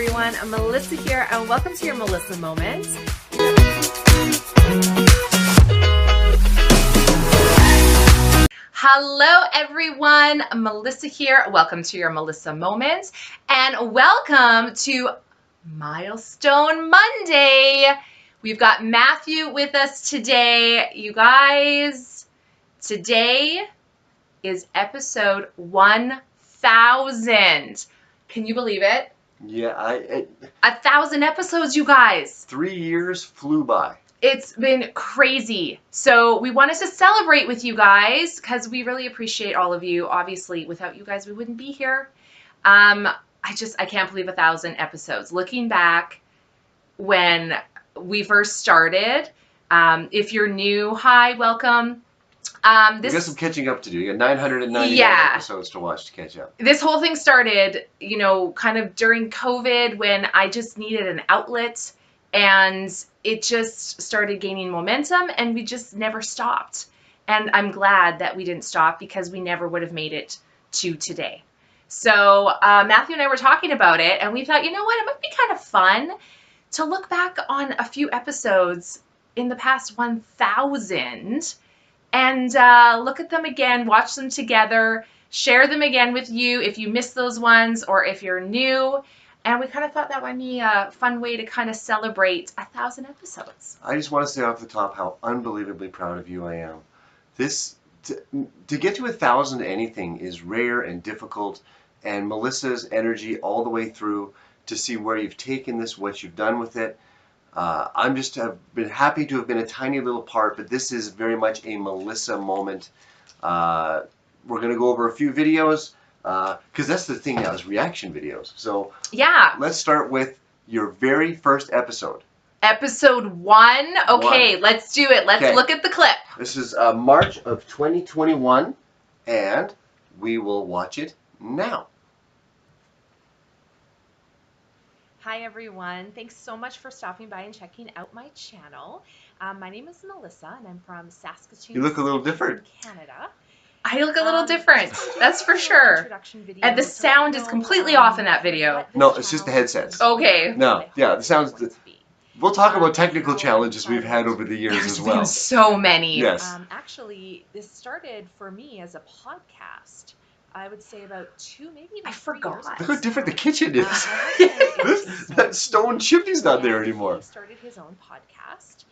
everyone. I'm Melissa here, and welcome to your Melissa Moment. Hello, everyone. Melissa here. Welcome to your Melissa Moment, and welcome to Milestone Monday. We've got Matthew with us today. You guys, today is episode 1000. Can you believe it? Yeah, 1,000 episodes, you guys. 3 years flew by. It's been crazy. So we wanted to celebrate with you guys because we really appreciate all of you. Obviously, without you guys, we wouldn't be here. I can't believe 1,000 episodes. Looking back when we first started, if you're new, hi, welcome. You got some catching up to do. You got 999 episodes to watch to catch up. This whole thing started, kind of during COVID when I just needed an outlet, and it just started gaining momentum, and we just never stopped. And I'm glad that we didn't stop because we never would have made it to today. So Matthew and I were talking about it, and we thought, you know what, it might be kind of fun to look back on a few episodes in the past 1,000 and look at them again, watch them together, share them again with you if you missed those ones or if you're new. And we kind of thought that might be a fun way to kind of celebrate 1,000 episodes. I just want to say off the top how unbelievably proud of you I am. To get to 1,000 anything is rare and difficult, and Melissa's energy all the way through to see where you've taken this, what you've done with it. I'm just have been happy to have been a tiny little part, but this is very much a Melissa moment. We're going to go over a few videos, because that's the thing now, is reaction videos. So yeah, let's start with your very first episode. Episode 1. Okay, let's do it. Let's look at the clip. This is March of 2021, and we will watch it now. Hi everyone, thanks so much for stopping by and checking out my channel. My name is Melissa and I'm from Saskatoon. You look a little different. Canada. I look a little different, that's for sure. And the sound is completely off in that video. No, it's just the headsets. Okay. No, yeah, the sound's... We'll talk about technical challenges we've had over the years as well. There's been so many. Yes. Actually, this started for me as a podcast. I would say about 2, maybe even 3 I forgot. years ago. Look how different the kitchen is. That stone chimney's not there anymore. He started his own podcast.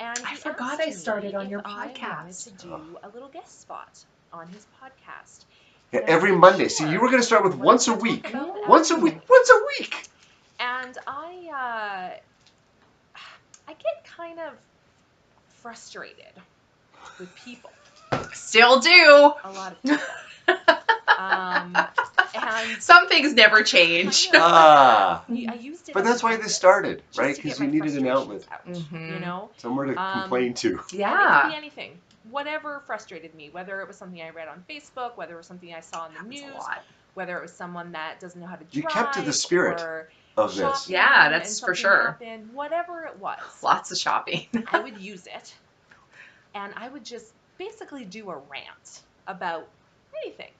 And I forgot I started on your podcast. I wanted to do a little guest spot on his podcast. Yeah, every Monday. See, you were going to start with once a week. Once a week. Once a week. And I get kind of frustrated with people. Still do. A lot of people. And some things never change. I used it, but that's why this started, right? Because you needed an outlet, you know, somewhere to complain to. Yeah, it could be anything, whatever frustrated me. Whether it was something I read on Facebook, whether it was something I saw in the news, whether it was someone that doesn't know how to drive. You kept to the spirit of this. Yeah, that's for sure. Happened, whatever it was. Lots of shopping. I would use it, and I would just basically do a rant about anything.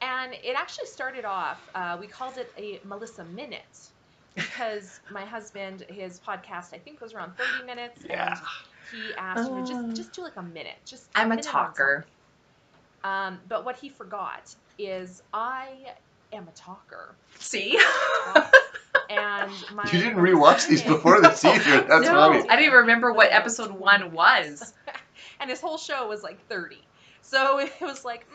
And it actually started off, we called it a Melissa Minute, because my husband, his podcast, I think, was around 30 minutes. Yeah. And he asked me, just do like a minute. I'm a talker. But what he forgot is I am a talker. See? And you didn't rewatch these before this either. That's funny. I didn't even remember what episode 1 was. And his whole show was like 30. So it was like,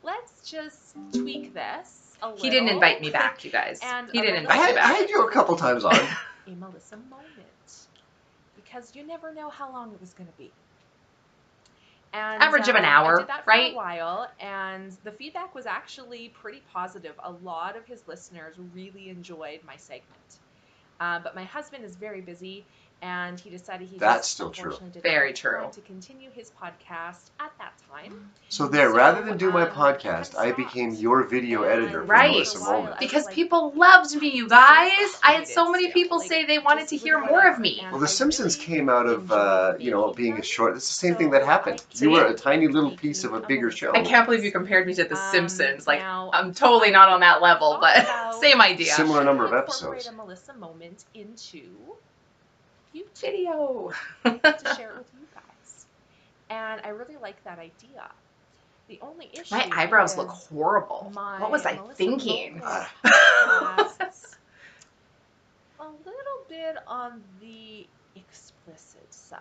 let's just tweak this a little. He didn't invite me back, you guys. He didn't invite me back. I had you a couple times on. A Melissa moment. Because you never know how long it was going to be. And, average of an hour, I did that for a while, and the feedback was actually pretty positive. A lot of his listeners really enjoyed my segment. But my husband is very busy, And he decided he That's just still true. unfortunately did Very not have time true. to continue his podcast at that time. So there, So, rather than do my I podcast, I kinda became stopped. your video And editor for Right. Melissa for a while, Moment. I was Because like people loved me, you so guys. I had frustrated so many still, people like, say they wanted to just hear with more of whatever. me. And Well, The I Simpsons really came out of, enjoyed being a making short. It's the same them. thing that So happened. I You were a created tiny little Making piece of a a bigger Melissa show. I can't believe you compared me to The Simpsons. Like, Now, I'm totally not on that level, thought but about same idea. Similar should number I of incorporate episodes. a Melissa moment into YouTube Video. to share it with you guys. And I really like that idea. The only issue My eyebrows look with horrible. my What was I Melissa thinking? Moment podcasts, a little bit on the explicit side.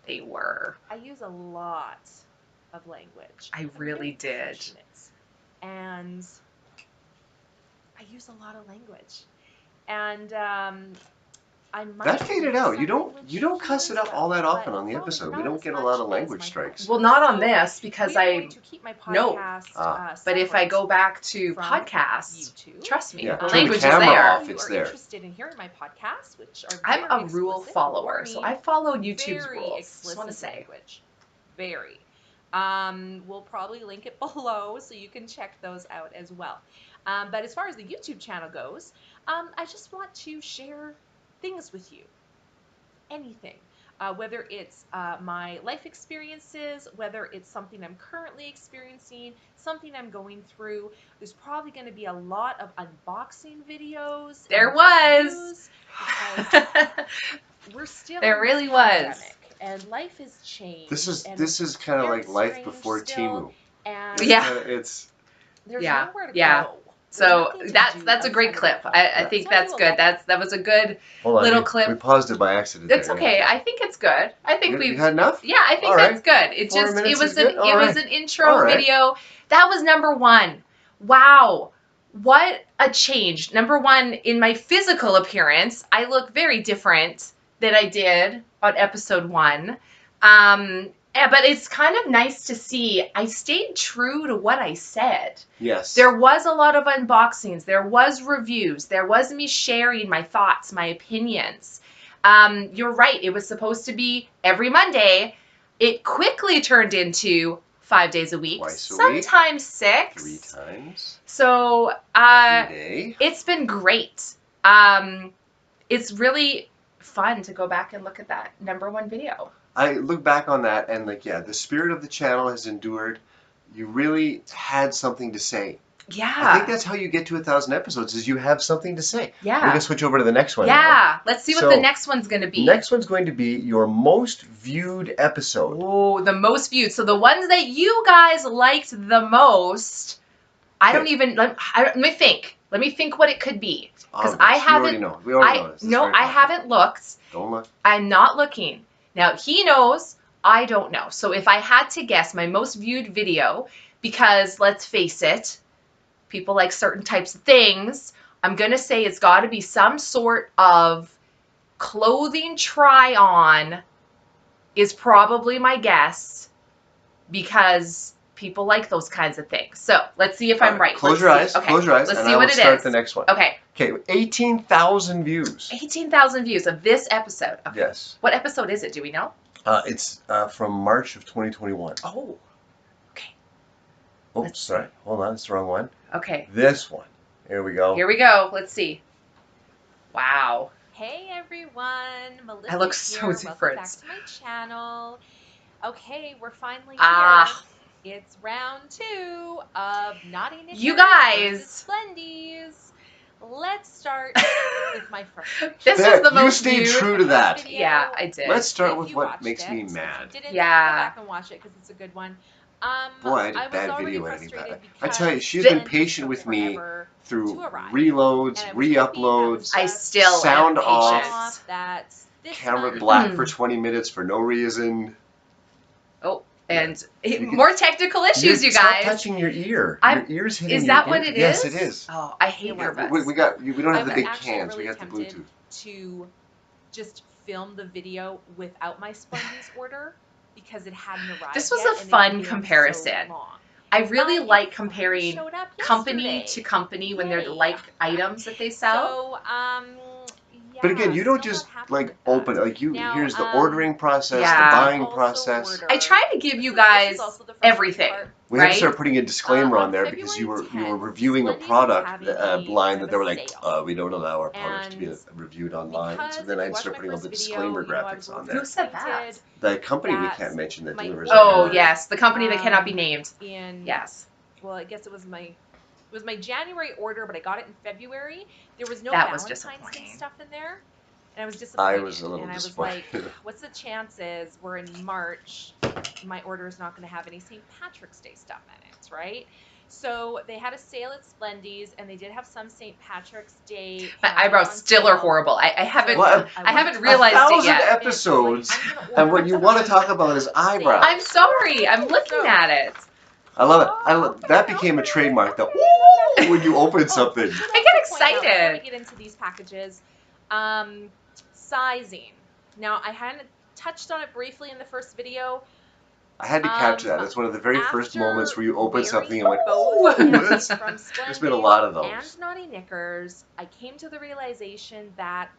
They were. I use a lot of language. I I'm really very did. passionate. And I use a lot of language. And I might That faded use out. some You language don't cuss here it as up all well, that often but on the probably episode. We not don't as get a much lot of as language my strikes. Well, not on So this because we are going to keep my No. podcast But if I separate go back to from podcasts, YouTube. trust me, Yeah, the turn the language is camera there. off. If you It's are there. interested in hearing my podcasts, which are I'm very a rule explicit, follower, so I warning, follow YouTube's very rules. Just want to explicit say. language. Very. We'll probably link it below so you can check those out as well. But as far as the YouTube channel goes, I just want to share things with you. Anything. Whether it's my life experiences, whether it's something I'm currently experiencing, something I'm going through. There's probably going to be a lot of unboxing videos. There and was. reviews because we're still There in really this was. pandemic, and life has changed. This is kind of very like life strange before still, Timu. and Yeah. It's there's Yeah, nowhere to yeah. go. There's So nothing to that's do a great outside of clip. your home. I Yeah. think So I that's do a good. lot. That was a good hold on. little We clip. paused it by accident. It's there. okay. Yeah. I think it's good. I think You we've had enough? Yeah, I think All that's right. good. It 4 just it minutes was is an good? All was right. an intro All right. video. That was number 1. Wow. What a change. Number 1, in my physical appearance, I look very different than I did on episode 1. But it's kind of nice to see I stayed true to what I said. Yes. There was a lot of unboxings. There was reviews. There was me sharing my thoughts, my opinions. You're right. It was supposed to be every Monday. It quickly turned into 5 days a week. Twice a week. Sometimes 6. 3 times. So Every day. it's been great. It's really fun to go back and look at that number 1 video. I look back on that and the spirit of the channel has endured. You really had something to say. Yeah. I think that's how you get to 1,000 episodes is you have something to say. Yeah. We're going to switch over to the next one now. Yeah. Let's see what So, the next one's going to be. Next one's going to be your most viewed episode. Oh, the most viewed. So the ones that you guys liked the most, I don't even, let me think. Let me think what it could be. Because I haven't. We already know this. No, I haven't looked. Don't look. I'm not looking. Now, he knows, I don't know. So if I had to guess my most viewed video, because let's face it, people like certain types of things, I'm going to say it's got to be some sort of clothing try-on is probably my guess, because people like those kinds of things. So let's see if I'm right. Close your eyes. Okay. Close your eyes. Let's and see I will what it start is. the next one. Okay. Okay. 18,000 views. 18,000 views of this episode. Okay. Yes. What episode is it? Do we know? It's from March of 2021. Oh. Okay. Oops, sorry. Hold on. It's the wrong one. Okay. This one. Here we go. Here we go. Let's see. Wow. Hey everyone, Melissa I look here. so Welcome different. back to my channel. Okay, we're finally here. Ah. It's round 2 of Naughty Knickers You guys. versus Splendies. Let's start with my first. This There, is the you most stayed viewed. true to that. Yeah, I did. Let's start If with you what watched makes it. me If you mad. didn't, Yeah. go back and watch it because it's a good one. Boy, I was did bad already video editing frustrated that. I tell you, because she's Splendies been patient took with me forever through to arrive. reloads, And I was hoping that was re-uploads, I just still Sound am off. patient. off that this camera time- black for 20 minutes for no reason. Oh, and You more technical issues, you Stop guys. touching your ear. I'm- Your ear's hitting Is your that ear. what it is? Yes, it is. Oh, I hate It was. earbuds. We don't have I the was big actually cans. really We got the tempted Bluetooth. to just film the video without my Splendies order because it hadn't arrived. This was yet, a and fun they'd been so comparison. long. I really But like it comparing showed up company yesterday. to company when they're Yay. like items that they sell. So, But again, you don't still just not happy like with that. open like you. Now, Here's the ordering process, Yeah. the I buying also process. I order- try to give you this is guys also the frustrating everything, part. We had to right? start putting a disclaimer on On there because you were February 10th, reviewing a Splendy's was product having a line kind that of they were a like, sale. we don't allow our products to be And reviewed online. Because So then if I you watch started my putting all first the video, disclaimer you know, I was graphics on Who there. said that? disappointed The company we that can't mention that my delivers. Oh, order, yes. The company that cannot be named. in Yes. well, I guess it was my January order, but I got it in February. There was no That was Valentine's Day disappointing. stuff in there, and I was disappointed. I was a little and I was disappointed. like, "What's the chances we're in March? My order is not going to have any St. Patrick's Day stuff in it, right?" So they had a sale at Splendy's, and they did have some St. Patrick's Day. My candles eyebrows on still are sale. horrible. I haven't Well, I haven't wanted realized it 1,000 yet. episodes, I'm gonna and order what you want to talk about is eyebrows. I'm sorry. I'm looking at it. I love it. That became a trademark. The ooh when you open something. I get excited. Before we get into these packages, sizing. Now, I hadn't touched on it briefly in the first video. I had to capture that. That's one of the very first moments where you open something and went, both ooh. panties from There's been a lot of Splendy's those. and Naughty Knickers, I came to the realization that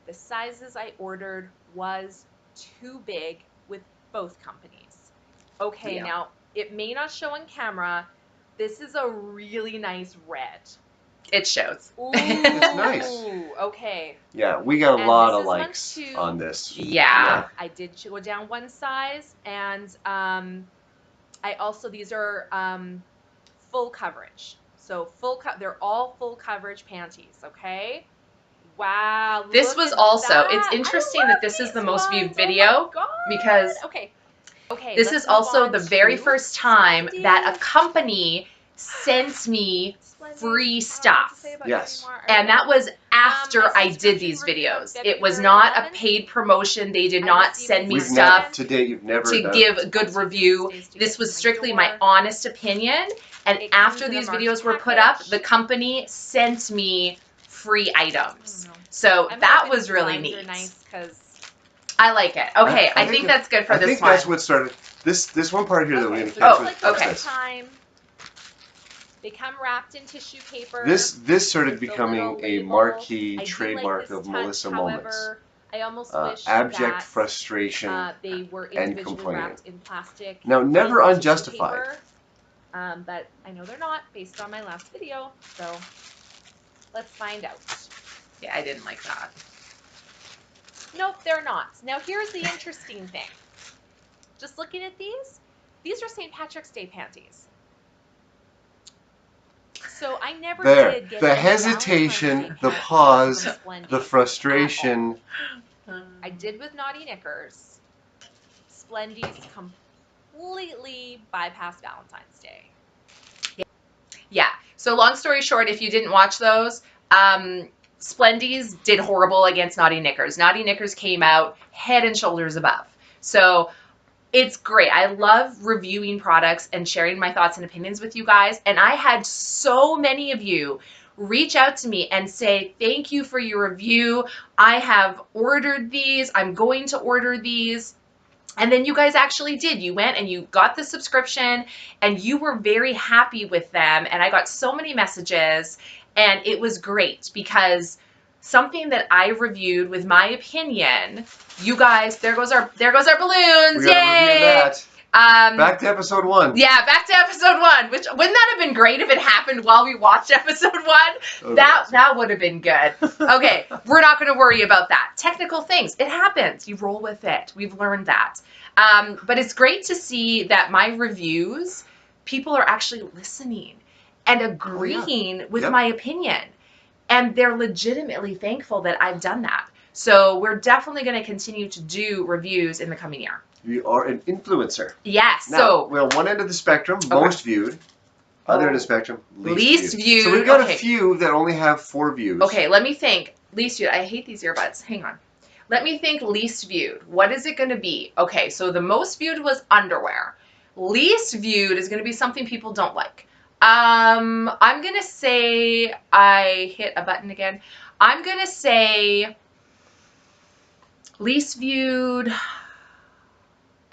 the sizes I ordered was too big with both companies. Okay, Yeah. now it may not show on camera. This is a really nice red. It shows. Ooh, It's nice. Okay. Yeah, we got a And lot this of is likes month 2. on this. Yeah. I did go down one size, and I also, these are full coverage. So they're all full coverage panties, okay? Wow. This look was at also, that. it's I interesting love that this is the these most viewed ones. video Oh my God. because Okay, this let's is move also on the very to first time that a Splendy's. company sent me Splendy's. free I don't know what to stuff. say about Yes. you anymore. And that was after my I did subscription these renewed on videos. It was February not a 11th. paid promotion. They did I not received send me these We've on stuff never, to date, you've never to done give it. a good 22 review. days to This get was to my strictly my door. honest opinion. And It comes after in a these March videos were put up, package. the company sent me free items. I don't know. So I'm that hoping was the really designs are neat. nice because I like it. Okay, I think that's good for I this think one. that's what started. This one part here that we're going to so catch just with. like the Watch okay. first this. time, they come wrapped in tissue paper. This started with the becoming little a label. marquee I do trademark like this of touch. Melissa Moments. However, I almost wish Abject that frustration they were and individually complaining. wrapped in plastic. Now, never and tissue unjustified. paper. But I know they're not based on my last video. So let's find out. Yeah, I didn't like that. Nope, they're not. Now here's the interesting thing. Just looking at these are St. Patrick's Day panties. So I never did get The any hesitation, Valentine's Day the panties pause, from Splendy's the at frustration. all. I did with Naughty Knickers. Splendy's completely bypassed Valentine's Day. Yeah. So long story short, if you didn't watch those, Splendy's did horrible against Naughty Knickers. Naughty Knickers came out head and shoulders above. So it's great. I love reviewing products and sharing my thoughts and opinions with you guys. And I had so many of you reach out to me and say, thank you for your review. I have ordered these. I'm going to order these. And then you guys actually did. You went and you got the subscription and you were very happy with them. And I got so many messages and it was great because something that I reviewed with my opinion, you guys, there goes our balloons. We gotta review Yay! that. Back to episode 1. Yeah, back to episode 1. Which wouldn't that have been great if it happened while we watched episode 1? Oh, That would have been good. Okay, we're not going to worry about that. Technical things, it happens. You roll with it. We've learned that. But it's great to see that my reviews, people are actually listening and agreeing with my opinion, and they're legitimately thankful that I've done that. So we're definitely going to continue to do reviews in the coming year. You are an influencer. Yes. Now, So we're on one end of the spectrum, most viewed. Other end of the spectrum, least viewed. So we've got a few that only have 4 views. Okay, let me think. Least viewed. I hate these earbuds. Hang on. Let me think least viewed. What is it going to be? Okay, so the most viewed was underwear. Least viewed is going to be something people don't like. I'm going to say, I hit a button again. I'm going to say least viewed.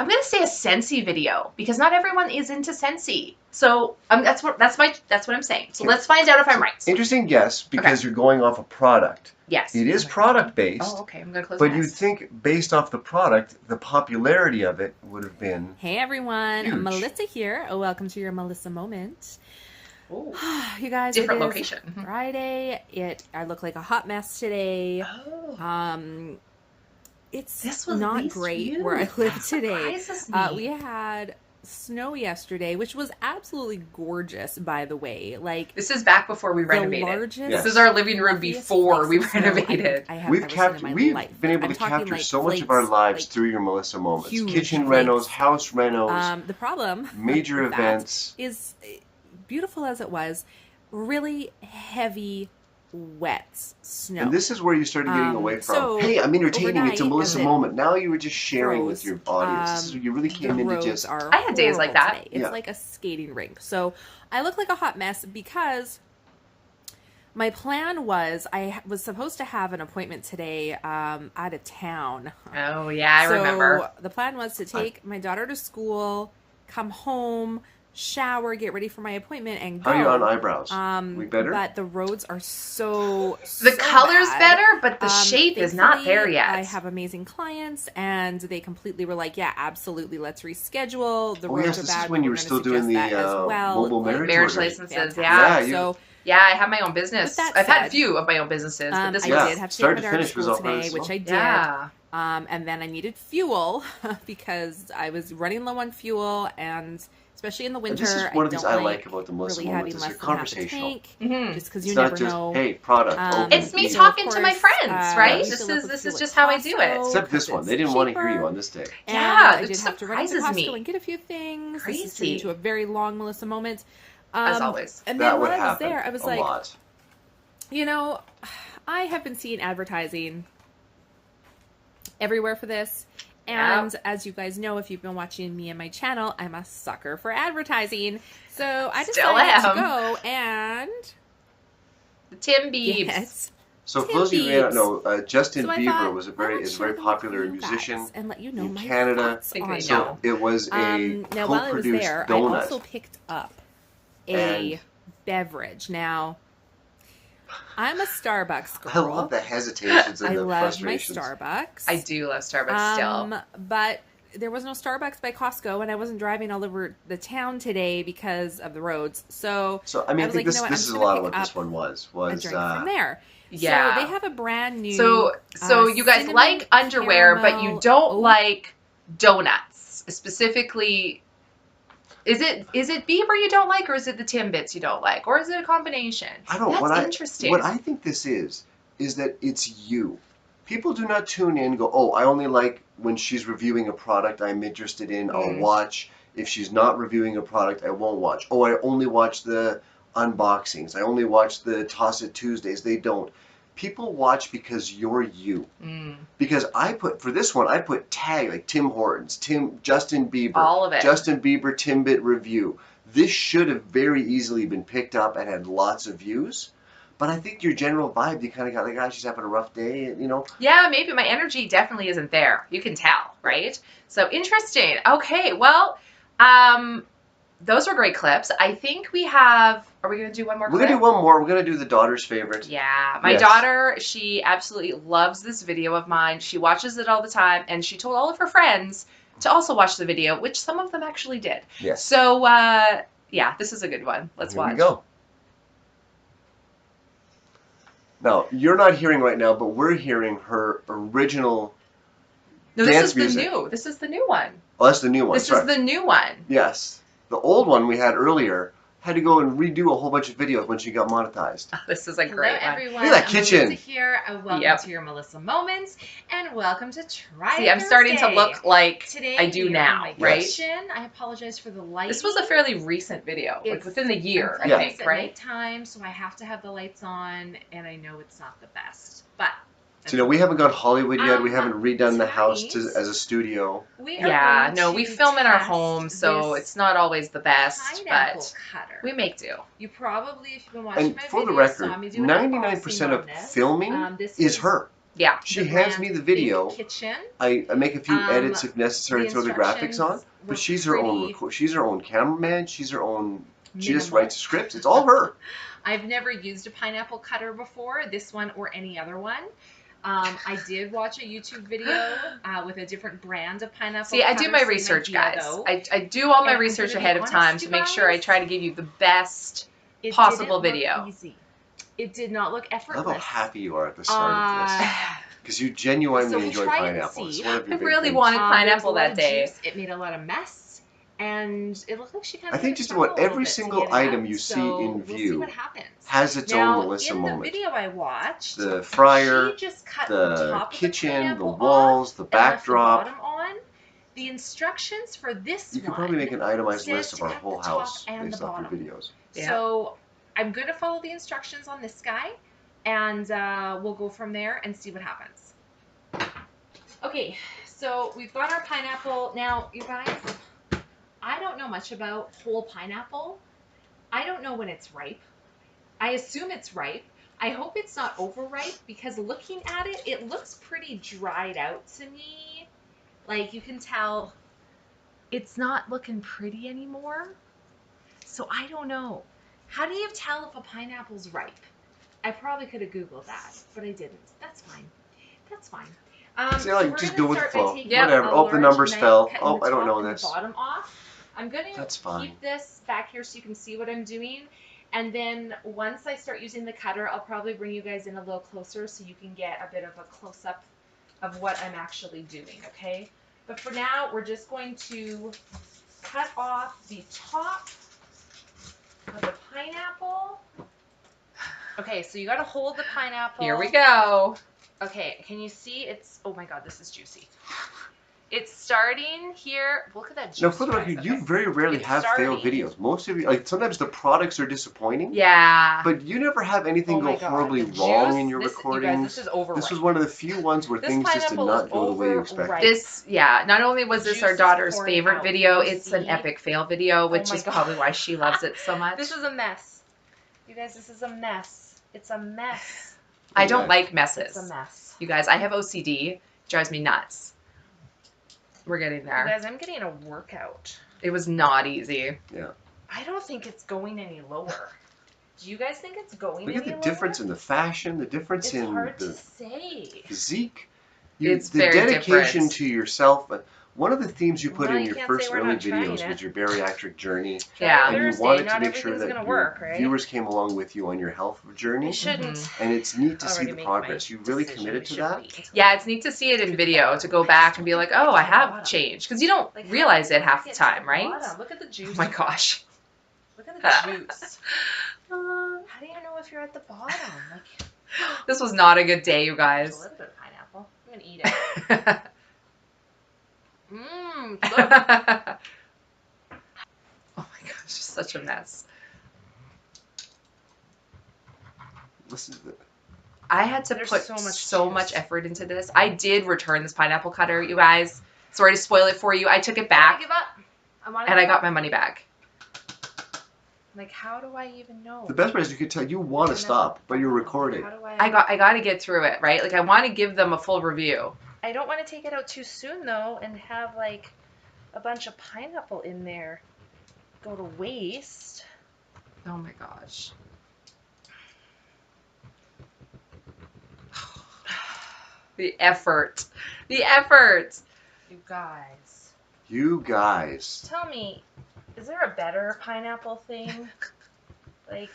I'm gonna say a Scentsy video because not everyone is into Scentsy. So that's what I'm saying. So let's find out if I'm right. Interesting guess because you're going off a product. Yes. It is product based. Oh, okay. I'm gonna close. But you'd think based off the product, the popularity of it would have been. Hey everyone, huge. Melissa here. Welcome to your Melissa Moment. Oh, You guys, different it is location. Friday. I look like a hot mess today. Oh. It's This was not least great you. where I live That today. surprises me. We had snow yesterday, which was absolutely gorgeous, by the way. Like This is back before we the renovated. largest, Yes. This is our living room fluffiest before we flakes of snow renovated. I have We've ever seen in my life. been able I'm to talking, capture like, so much of our flakes, lives like, through your Melissa Moments. huge Kitchen flakes. renos, house renos, The problem, major with that events. is, beautiful as it was, really heavy, wet snow. And this is where you started getting away from, so hey, I'm entertaining, it's a overnight, Melissa as it moment. Now you were just sharing with froze, your audience. This is where you really came the into roads just. are I had days like horrible that. today. It's like a skating rink. So I look like a hot mess because my plan was I was supposed to have an appointment today out of town. Oh yeah, I So remember. the plan was to take my daughter to school, come home, shower, get ready for my appointment, and go. How are you on eyebrows? We better? But the roads are so The color's bad. better, but the shape is not there Thankfully, yet. I have amazing clients, and they completely were like, "Yeah, absolutely, let's reschedule." The Oh, roads yes, are this bad. is when but you we're were still gonna doing suggest the that as well. mobile Like, marriage licenses. fantastic. Yeah. Yeah, So Yeah, I have my own business. With that I've had a said, few of my own businesses, but this I Yeah. was did have to Start take to my daughter to finish was school all really today, which slow. I did. yeah. And then I needed fuel because I was running low on fuel, and especially in the winter, This is one of I these don't I like like about the Melissa really Moments having is less you're than half a conversational. tank, Mhm. just because It's you not never just, know. hey, product, open. It's me So, talking of to my course, friends, right? we This fill up is with this fuel is at just how I do it. Costco Except this 'cause one. They it's didn't want to hear cheaper. you on this day. And Yeah, I it did have to run into surprises Costco me. and get a few things. This has turned Crazy. into a very long Melissa moment. As always. And That then would while I was happen there, I was a like, lot. you know, I have been seeing advertising everywhere for this. And as you guys know, if you've been watching me and my channel, I'm a sucker for advertising. So I Still decided to am. go and The Tim Biebs. get. So for Tim those of you who don't Biebs. know, Justin So I Bieber thought, was a why not very share them with popular you musician guys and let you know in my Canada. thoughts Think on they it. know. So it was a Now, while I was co-produced there, I donut. also picked up a And- beverage. Now, I'm a Starbucks I girl. love the hesitations and I the love my frustrations. Starbucks. I do love Starbucks still. But there was no Starbucks by Costco, and I wasn't driving all over the town today because of the roads. So So I mean, I was think like, you know what, this I'm is just a gonna lot of pick what this up one was. a drink from there. Yeah. So they have a brand new. So you guys cinnamon like underwear, but you caramel don't oat- like donuts. Specifically, is it Bieber you don't like, or is it the Timbits you don't like, or is it a combination? I don't. That's interesting. What I think this is that it's you. People do not tune in and go, oh, I only like when she's reviewing a product I'm interested in, I'll watch. If she's not reviewing a product, I won't watch. Oh, I only watch the unboxings. I only watch the Toss It Tuesdays. They don't. People watch because you're you. Because for this one, I put tag, like Tim Hortons, Justin Bieber. All of it. Justin Bieber Timbit review. This should have very easily been picked up and had lots of views. But I think your general vibe, you kind of got like, she's having a rough day, you know. Yeah, maybe my energy definitely isn't there. You can tell, right? So interesting. Okay, well, those were great clips. I think we have. Are we gonna do one more? We're clip? gonna do one more. We're gonna do the daughter's favorite. Yeah, my Yes. daughter, she absolutely loves this video of mine. She watches it all the time, and she told all of her friends to also watch the video, which some of them actually did. Yes. So, yeah, this is a good one. Let's Here watch. we go. Now, you're not hearing right now, but we're hearing her original No, this dance is music. the new. This is the new one. Oh, that's the new one. This Sorry. is the new one. Yes. The old one we had earlier had to go and redo a whole bunch of videos when she got monetized. This is a Hello, great one. everyone. Look at that I'm kitchen. Melissa here. Welcome Yep. to your Melissa Moments, and welcome to Try See, I'm starting to Thursday. look like Today I do here now, in my right? kitchen. I apologize for the light. This was a fairly recent video, like It's- within the year, I'm I playing think, at right? nighttime, so I have to have the lights on, and I know it's not the best, but So, we haven't got Hollywood yet. We haven't redone the house tonight- as a studio. we are Yeah, going no, to we film in our test home, so this it's not always the best, pineapple but cutter. we make do. You probably, if you've been watching And my for the videos, record, saw me do an 99% unboxing of on this. filming This is her. Yeah. She The hands brand me the video. Big Kitchen. I make a few Um, edits if necessary the to throw the graphics on, instructions were but she's her own pretty she's her own cameraman. She's her own. She just minimal. writes scripts. It's all her. I've never used a pineapple cutter before, this one or any other one. I did watch a YouTube video with a different brand of pineapple See, I cutter. do my Same research, idea, guys. though. I do all my And I'm research gonna be ahead of time honest, to you make sure I guys, try to give you the best It possible didn't video. look easy. It did not look I love effortless. how happy you are at the start of this. Because you So genuinely we'll enjoy try it and pineapple. It's see. one of your I big really things. wanted there was a pineapple lot that of day. juice. It made a lot of mess, and it looked like she kind I of think just about every single item you see in We'll see view what happens. has its Now, own Melissa in the moment. video I watched, The fryer, she just cut the top kitchen, of the the pineapple walls, the off and left the backdrop. bottom on. The instructions for this You could one probably make an itemized says list of to our cut whole the top house and based the off your bottom. videos. Yeah. So I'm going to follow the instructions on this guy, and we'll go from there and see what happens. Okay, so we've got our pineapple. Now, you guys, I don't know much about whole pineapple. I don't know when it's ripe. I assume it's ripe. I hope it's not overripe because looking at it, it looks pretty dried out to me. Like you can tell it's not looking pretty anymore. So I don't know. How do you tell if a pineapple's ripe? I probably could have Googled that, but I didn't. That's fine. That's fine. See, So like, we're just gonna go with the start by flow. taking Yep. Whatever. a Oh, the large numbers knife, fell. cutting Oh, the I don't top know and this. the bottom off. I'm gonna That's fine. keep this back here so you can see what I'm doing. And then once I start using the cutter, I'll probably bring you guys in a little closer so you can get a bit of a close-up of what I'm actually doing, okay? But for now, we're just going to cut off the top of the pineapple. Okay, so you got to hold the pineapple. Here we go. Okay, can you see it's, oh my God, this is juicy. It's starting here. Look at that juice. No, for the guys. record, Okay. you very rarely It's have failed starting. videos. Most of you, like, sometimes the products are disappointing. Yeah. But you never have anything Oh go my God, horribly the wrong juice- in your this, recordings. You guys, this is overripe. This was one of the few ones where This things just did pineapple not is go the way you expected. overripe. This, yeah, not only was The this our juice is daughter's pouring favorite out. video, Can you it's an see? epic fail video, which my is God. probably why she loves it so much. This is a mess. You guys, this is a mess. It's a mess. I don't like It's a messes. mess. You guys, I have OCD. It drives me nuts. We're getting You there. guys, I'm getting a workout. It was not easy. I don't think it's going any lower. Do you guys think it's going Look any at the lower? difference in the fashion, the difference It's in hard the to say. physique. It's the very dedication different. to yourself. One of the themes you put Well, in you your can't first say we're early not trying videos it. was your bariatric journey. Yeah. And you Thursday, wanted to not make sure everything's that gonna your work, right? viewers came along with you on your health journey. We shouldn't. Mm-hmm. And it's neat to see already the make progress. my You really decision. committed We to should that. wait until Yeah, it's neat to see it in video, to go back and be like, oh, I have changed. Because you don't Like, realize how it do half I the get to time, right? bottom? Look at the juice. Oh my gosh. Look at the juice. Uh, How do you know if you're at the bottom? Like, this was not a good day, you there's a guys. little bit of pineapple. I'm gonna eat it. Mmm. Oh my gosh, it's such a mess. Listen to the, I had to There's put so so much much juice. effort into this. I did return this pineapple cutter, you guys. Sorry to spoil it for you. I took it I back give up. and I got my money back. Like, how do I even know? the best part is you could tell you want to stop, but you're recording. How do I got to get through it, right? Like I want to give them a full review. I don't want to take it out too soon though, and have like a bunch of pineapple in there go to waste. Oh my gosh. The effort. The effort. You guys, You guys. tell me, is there a better pineapple thing? Like,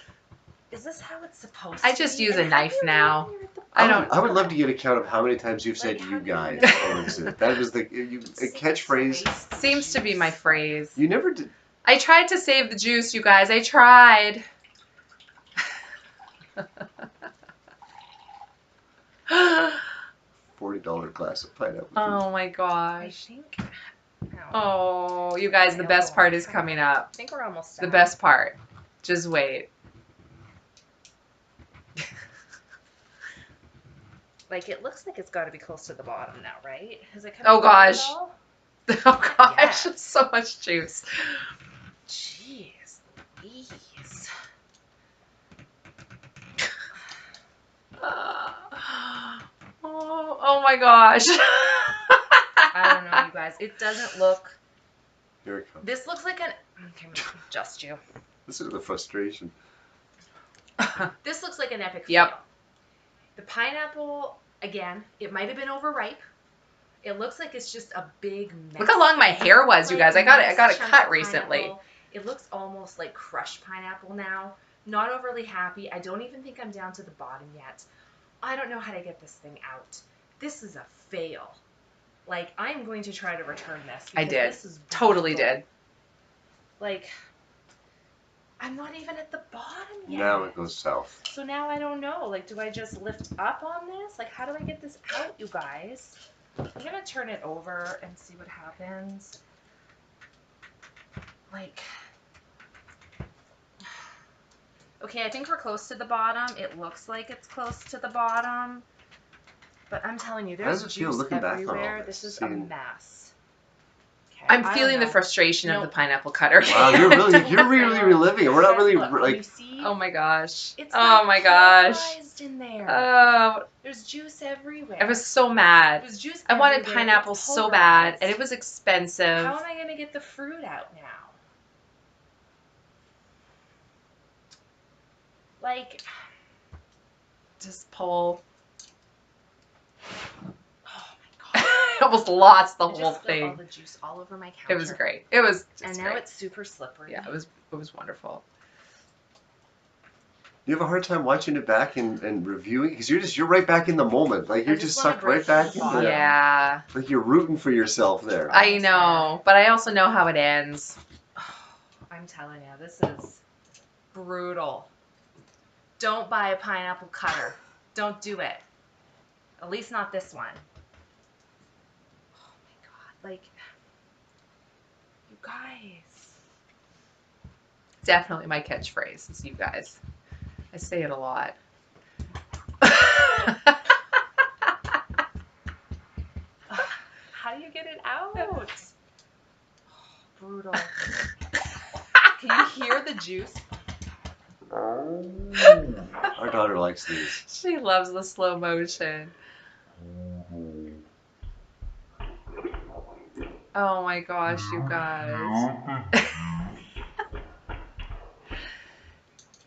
is this how it's supposed to I just be? use And a how do knife you know now. when you're at the I don't- I would love to get a count of how many times you've said Like, "you how do you guys." know? What was it? That was the a catchphrase. Seems to be my phrase. You never did. I tried to save the juice, you guys. I tried. $40 glass of pineapple. Oh my I gosh. think. Oh, you guys, the best part is coming up. I think we're almost The done. best part. Just wait. Like, it looks like it's got to be close to the bottom now, right? Is it Oh, coming gosh. down Oh gosh, Yes. that's so much juice. at all? Jeez Louise. Oh, my gosh. I don't know, you guys. It doesn't look. Here it comes. This looks like an. Okay, I'm gonna adjust you. This is the frustration. This looks like an epic Yep. fail. The pineapple, again, it might have been overripe. It looks like it's just a big mess. Look how long my hair was, you guys. I got it Nice cut chunk of recently. pineapple. It looks almost like crushed pineapple now. Not overly happy. I don't even think I'm down to the bottom yet. I don't know how to get this thing out. This is a fail. Like, I am going to try to return this. I because did. This is Totally brutal. did. Like, I'm not even at the bottom yet. Now it goes south. So now I don't know. Like, do I just lift up on this? Like, how do I get this out, you guys? I'm gonna turn it over and see what happens. Like, okay, I think we're close to the bottom. It looks like it's close to the bottom. But I'm telling you, How there's does it feel juice looking back on all everywhere. this? This is a Seeing- mess. Okay, I'm I feeling don't the know. frustration of Nope. the pineapple cutter. Wow, you're really reliving it. We're not really Look, can you like. see? Oh my gosh. It's Oh like my gosh. caramelized in there. Oh, There's juice everywhere. I was so mad. There's juice I wanted everywhere. pineapple It's so bad, and pulverized. it was expensive. How am I going to get the fruit out now? Like, Just pull. oh my god. I almost lost the I whole just spilled all thing. the juice all over my counter. It was great. It was just And now great. it's super slippery. Yeah, it was wonderful. You have a hard time watching it back and reviewing because you're right back in the moment. Like you're I just just wanna sucked break right back the in bottom. there. Yeah, Like you're rooting for yourself there. I know, but I also know how it ends. I'm telling you, this is brutal. Don't buy a pineapple cutter. Don't do it. At least not this one. Oh my god. Like, you guys. Definitely my catchphrase is you guys. I say it a lot. How do you get it out? Brutal. Can you hear the juice? Our daughter likes these. She loves the slow motion. Oh my gosh, you guys.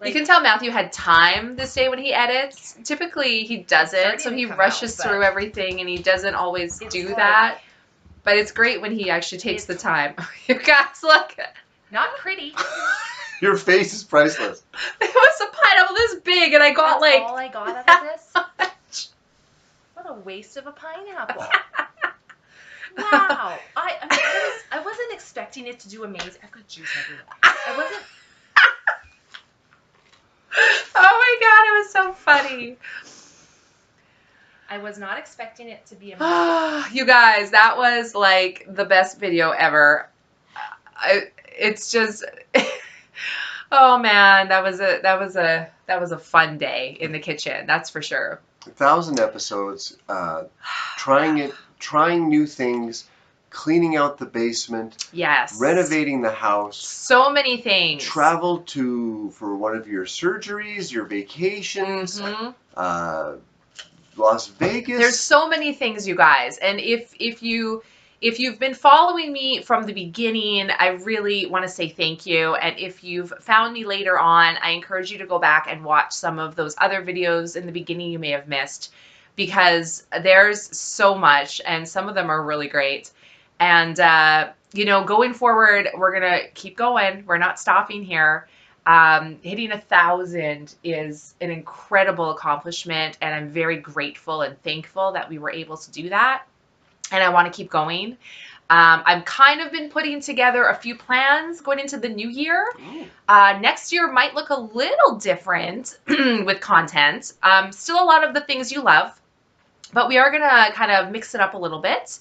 You can tell Matthew had time this day when he edits. Typically he doesn't, starting so to he come rushes out, but through everything and he doesn't always it's do like- that. But it's great when he actually takes the It's- time. You guys, look. Not pretty. Your face is priceless. It was a pineapple this big and I got That's like all I got out of this. What a waste of a pineapple. Wow. I wasn't expecting it to do amazing. I've got juice everywhere. I wasn't. Oh my god, it was so funny. I was not expecting it to be amazing. You guys, that was like the best video ever. It's just oh man, that was a fun day in the kitchen, that's for sure. 1,000 episodes, trying new things, cleaning out the basement, Yes. renovating the house, So many things. traveled for one of your surgeries, your vacations, Mhm. Las Vegas. There's so many things, you guys. And if you've been following me from the beginning, I really want to say thank you. And if you've found me later on, I encourage you to go back and watch some of those other videos in the beginning you may have missed, because there's so much and some of them are really great. And going forward, we're gonna keep going. We're not stopping here. Hitting 1,000 is an incredible accomplishment, and I'm very grateful and thankful that we were able to do that. And I want to keep going. I've kind of been putting together a few plans going into the new year. Next year might look a little different with content. Still a lot of the things you love, but we are going to kind of mix it up a little bit.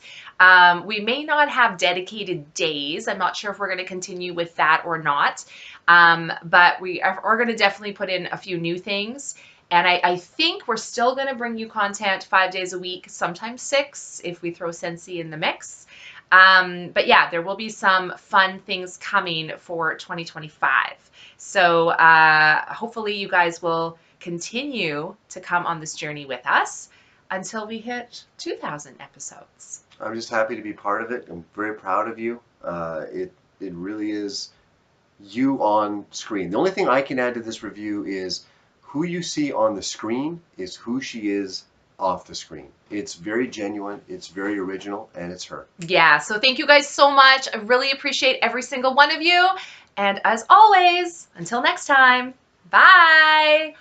We may not have dedicated days. I'm not sure if we're going to continue with that or not. But we are going to definitely put in a few new things. And I think we're still going to bring you content 5 days a week, sometimes 6 if we throw Sensi in the mix. But yeah, there will be some fun things coming for 2025. So hopefully you guys will continue to come on this journey with us. until we hit 2,000 episodes. I'm just happy to be part of it. I'm very proud of you. It really is you on screen. The only thing I can add to this review is who you see on the screen is who she is off the screen. It's very genuine, it's very original, and it's her. Yeah, so thank you guys so much. I really appreciate every single one of you. And as always, until next time, bye.